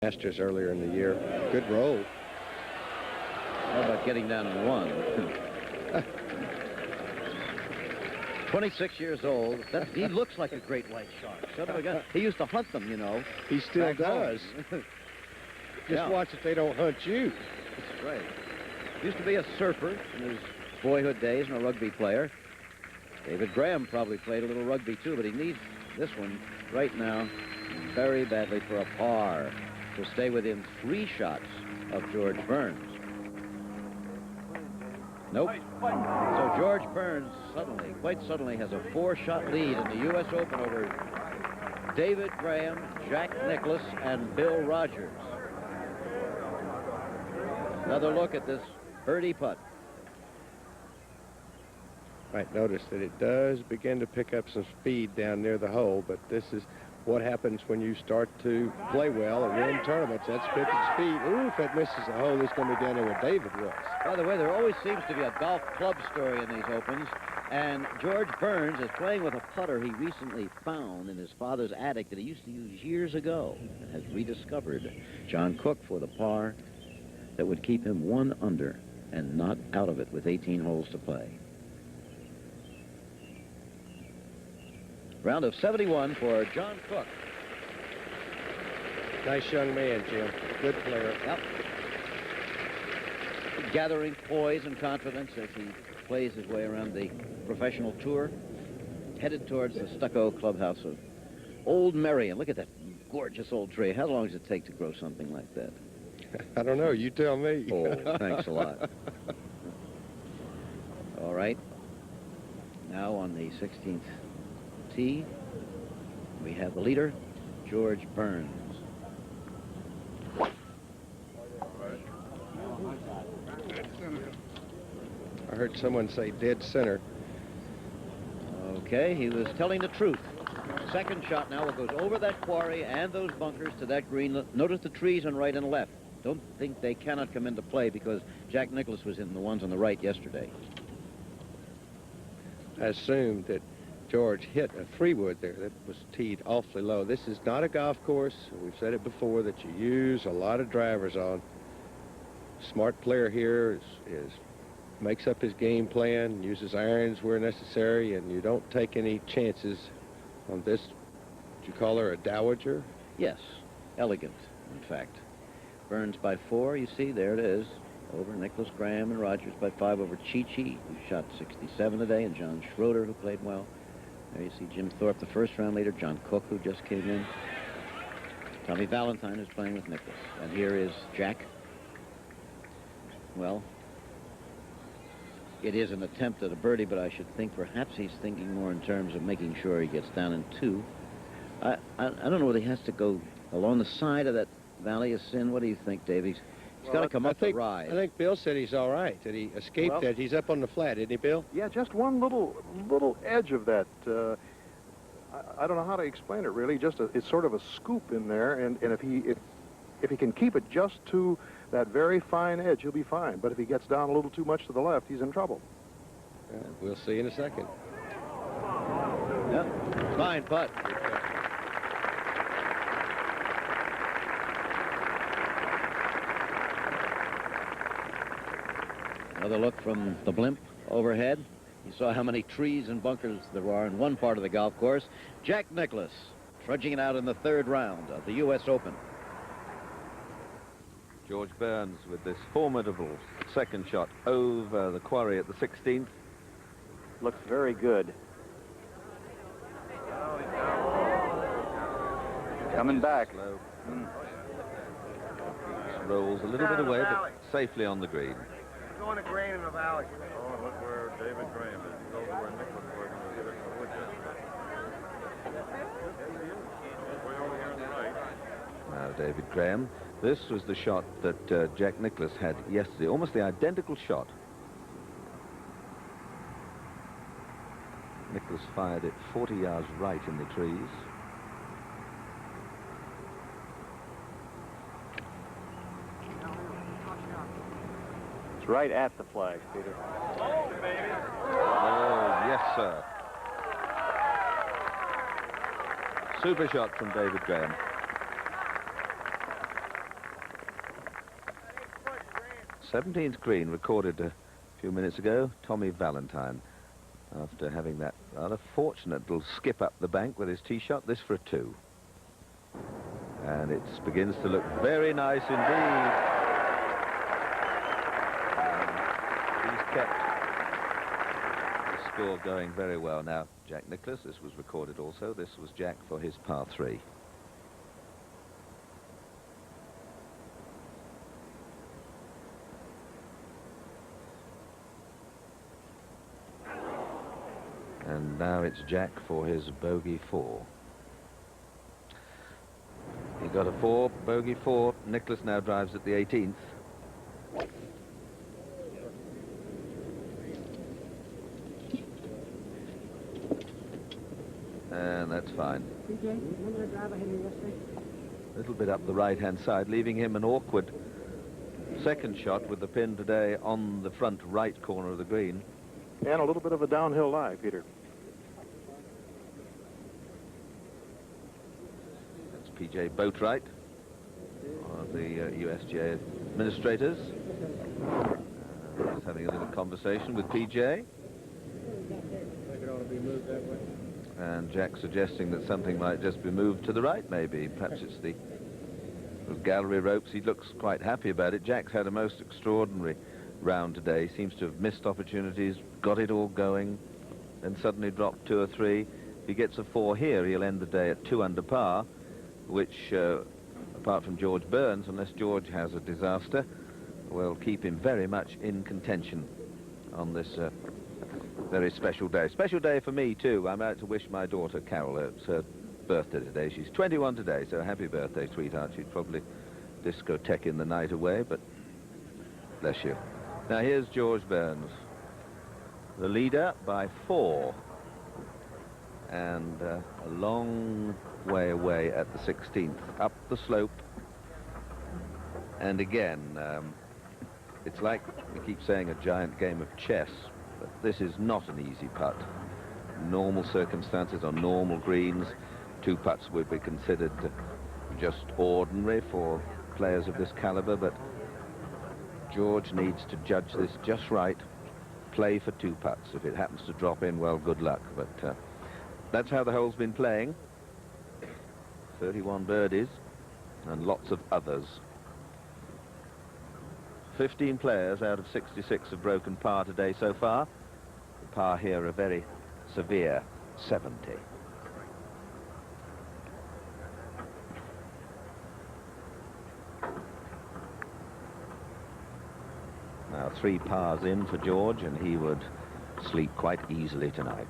Masters earlier in the year. Good roll. How about getting down to one? 26 years old. He looks like a great white shark. Son of a gun. He used to hunt them, you know. He still does. Just watch if they don't hunt you. That's right. Used to be a surfer in his boyhood days and a rugby player. David Graham probably played a little rugby too, but he needs this one right now very badly for a par to stay within 3 shots of George Burns. Nope. So George Burns quite suddenly has a 4-shot lead in the U.S. Open over David Graham, Jack Nicklaus, and Bill Rogers. Another look at this birdie putt. Might notice that it does begin to pick up some speed down near the hole, but this is what happens when you start to play well and win tournaments. That's picking speed. Ooh, if it misses the hole, it's going to be down there where David was. By the way, there always seems to be a golf club story in these Opens, and George Burns is playing with a putter he recently found in his father's attic that he used to use years ago and has rediscovered. John Cook for the par that would keep him 1 under and not out of it with 18 holes to play. Round of 71 for John Cook. Nice young man, Jim. Good player. Yep. Gathering poise and confidence as he plays his way around the professional tour, headed towards the stucco clubhouse of Old Marion. Look at that gorgeous old tree. How long does it take to grow something like that? I don't know. You tell me. Oh, thanks a lot. All right. Now on the 16th tee, we have the leader, George Burns. I heard someone say dead center. Okay, he was telling the truth. Second shot now, it goes over that quarry and those bunkers to that green. Notice the trees on right and left. Don't think they cannot come into play because Jack Nicklaus was in the ones on the right yesterday. I assumed that George hit a 3-wood there that was teed awfully low. This is not a golf course. We've said it before that you use a lot of drivers on. Smart player here makes up his game plan, uses irons where necessary, and you don't take any chances on this. Did you call her a dowager? Yes, elegant, in fact. Burns by 4, you see, there it is, over Nicklaus, Graham, and Rogers by 5 over Chi-Chi, who shot 67 today, and John Schroeder, who played well. There you see Jim Thorpe, the first-round leader, John Cook, who just came in. Tommy Valentine is playing with Nicklaus. And here is Jack. Well, it is an attempt at a birdie, but I should think perhaps he's thinking more in terms of making sure he gets down in 2. I don't know whether he has to go along the side of that Valley of Sin. What do you think, Dave? He's got to come up the rise. I think Bill said he's all right, that he escaped that. He's up on the flat, isn't he, Bill? Yeah, just one little edge of that. I don't know how to explain it, really. It's sort of a scoop in there, and if he can keep it just to that very fine edge, he'll be fine. But if he gets down a little too much to the left, he's in trouble. Yeah, we'll see in a second. Yep, fine putt. Another look from the blimp overhead. You saw how many trees and bunkers there are in one part of the golf course. Jack Nicklaus trudging it out in the 3rd round of the U.S. Open. George Burns with this formidable second shot over the quarry at the 16th. Looks very good. Coming back. Slow. Rolls a little bit away, but safely on the green. Going to grain in the valley. Oh, look where David Graham is. He's over where Nicklaus was going to get it in the woods. Way over here on the right. Now, David Graham. This was the shot that Jack Nicklaus had yesterday. Almost the identical shot. Nicklaus fired it 40 yards right in the trees. It's right at the flag, Peter. Oh, yes, sir. Super shot from David Graham. 17th green recorded a few minutes ago, Tommy Valentine. After having that rather fortunate little skip up the bank with his tee shot, this for a 2. And it begins to look very nice indeed. And he's kept the score going very well. Now, Jack Nicklaus, this was recorded also. This was Jack for his par 3. And now it's Jack for his bogey 4. He got a 4, bogey 4. Nicklaus now drives at the 18th. And that's fine. A little bit up the right-hand side, leaving him an awkward second shot with the pin today on the front right corner of the green. And a little bit of a downhill lie, Peter. That's P.J. Boatwright, one of the USGA administrators. He's having a little conversation with P.J. And Jack suggesting that something might just be moved to the right, maybe. Perhaps it's the gallery ropes. He looks quite happy about it. Jack's had a most extraordinary round today. Seems to have missed opportunities, got it all going, then suddenly dropped 2 or 3. If he gets a 4 here, he'll end the day at 2 under par, which, apart from George Burns, unless George has a disaster, will keep him very much in contention on this very special day. Special day for me, too. I'm out to wish my daughter, Carol, it's her birthday today. She's 21 today, so happy birthday, sweetheart. She'd probably discotheque in the night away, but bless you. Now, here's George Burns, the leader by 4. And a long way away at the 16th, up the slope. And again, it's like we keep saying a giant game of chess, but this is not an easy putt. Normal circumstances on normal greens, 2 putts would be considered just ordinary for players of this caliber, but George needs to judge this just right, play for 2 putts. If it happens to drop in, well, good luck. But that's how the hole's been playing. 31 birdies and lots of others. 15 players out of 66 have broken par today so far. The par here a very severe 70. Now 3 pars in for George, and he would sleep quite easily tonight.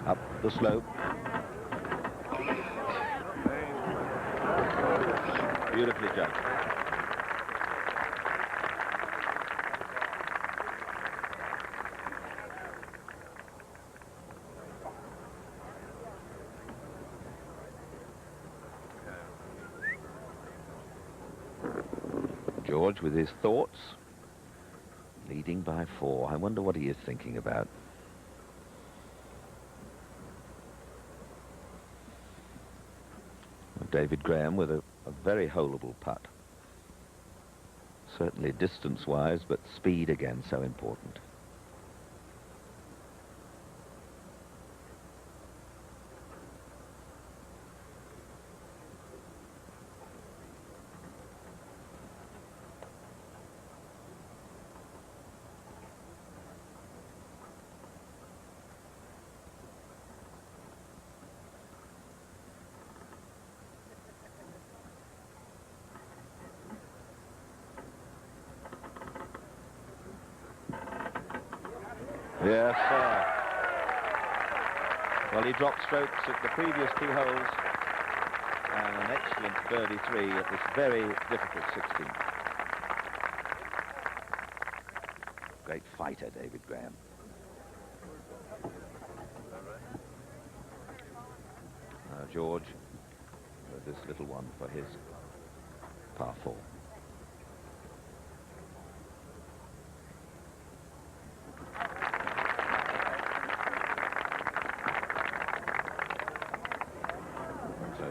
Up the slope. Beautifully judged. George with his thoughts, leading by 4. I wonder what he is thinking about. David Graham with a very holeable putt. Certainly distance-wise, but speed again so important. Yes, sir. Well, he dropped strokes at the previous 2 holes and an excellent birdie 3 at this very difficult 16. Great fighter, David Graham. George with this little one for his par 4.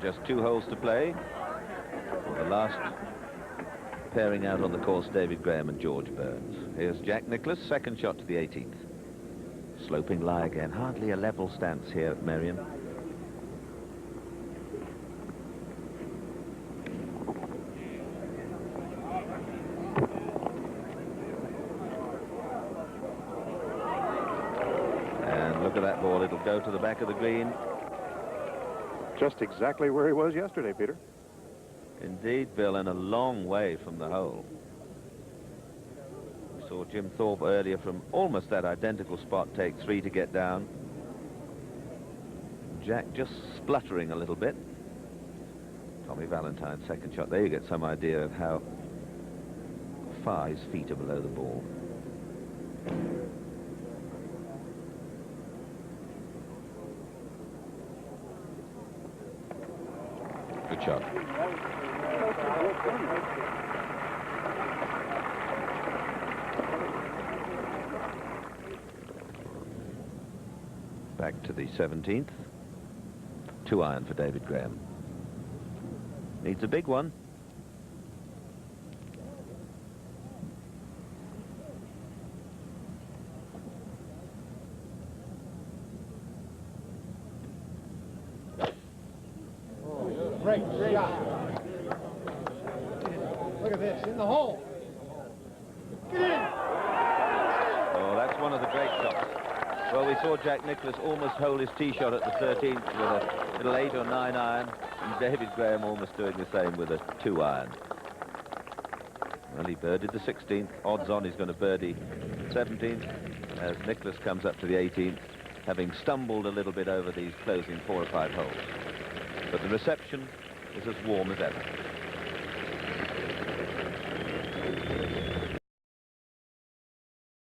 Just 2 holes to play. For the last pairing out on the course, David Graham and George Burns. Here's Jack Nicklaus, second shot to the 18th. Sloping lie again, hardly a level stance here at Merion. And look at that ball, it'll go to the back of the green. Just exactly where he was yesterday, Peter. Indeed, Bill, and a long way from the hole. We saw Jim Thorpe earlier from almost that identical spot take 3 to get down. Jack just spluttering a little bit. Tommy Valentine's second shot. There you get some idea of how far his feet are below the ball. Good shot. Back to the 17th. 2-iron for David Graham. Needs a big one. Great shot. Look at this, in the hole. Get in. Oh, that's one of the great shots. Well, we saw Jack Nicklaus almost hold his tee shot at the 13th with a little 8 or 9 iron, and David Graham almost doing the same with a 2-iron. Well, he birdied the 16th. Odds on he's going to birdie 17th as Nicklaus comes up to the 18th, having stumbled a little bit over these closing 4 or 5 holes. But the reception is as warm as ever.